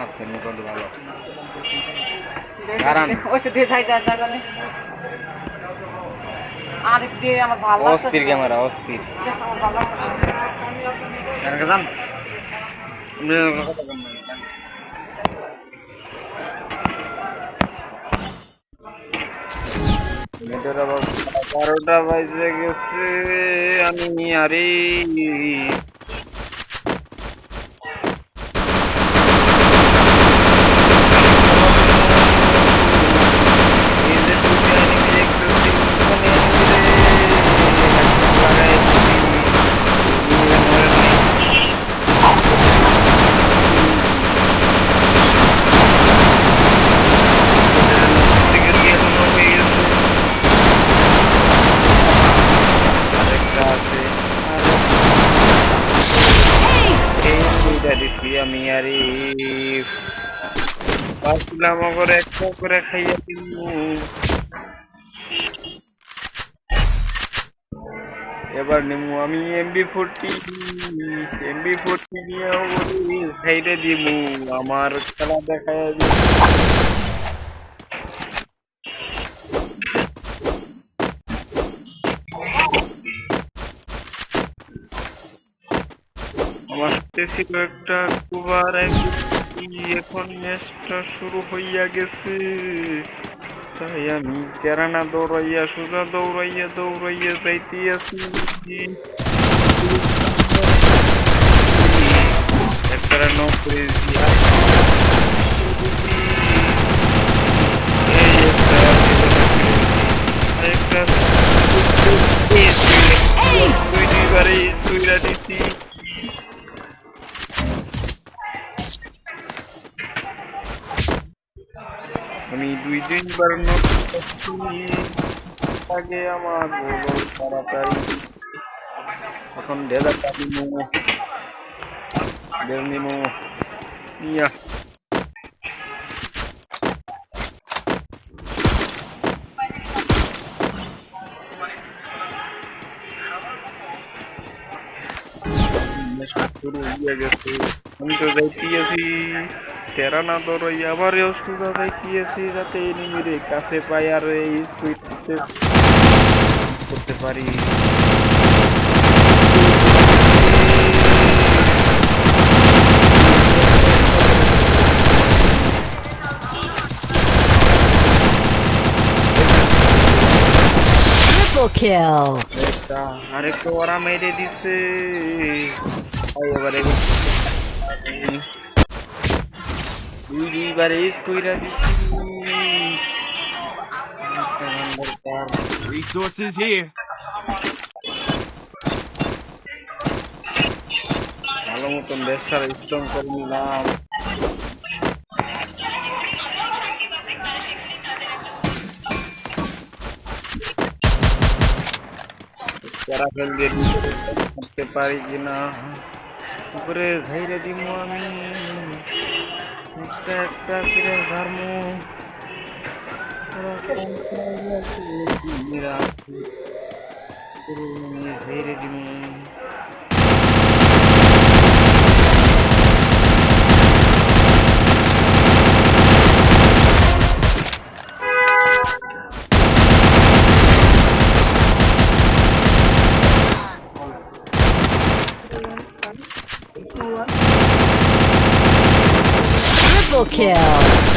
আছে মোটামুটি ভালো আরেক দিয়ে আমার ভালো লাগছে অস্থির ক্যামেরা অস্থির মেয়েটার আবার 12টা বাজে গেছে আমি আরে আমি আরে পাঁচলাম করে একটা করে খাইয়া দিব এবার নেমু আমি এমবি40 নিয়েও বলি সাইডে দিব আমার খেলা দেখায় দিব আমার হাতে ছিল একটা কুবার এখন ম্যাচটা শুরু হইয়া গেছে তাই আমি কেরানা দৌড়াইয়া সোজা দৌড়াইয়া যাইতে আছি একটা নক করেছি আরেকটা দুইবারে দুইটা দিচ্ছি আমি 2-3 বার আগে আমার বড় তাড়াতাড়ি এখন ঢেলাটা নিমো নিয়া শুরু হয়ে গেছে আমি তো যাইতে আছি কেরানা দৌড়াইয়া আবারও সোজা যাইতে আছি যাতে এনিমিরে কাছে পাই আর এই স্পিড করতে পারি Triple kill. আরেকটু ওরা মেরে দিছে এবারে দুইবারে স্কুইরা দিছি Resources here. ভালো মতন বেস্টার স্ট্রং করে নিলাম ক্যারাফেল দিয়ে করতে পারি কিনা উপরে ঝাইরে দিব আমি একটা একটা করে ধর্ম ঝাইরে দিব Triple kill.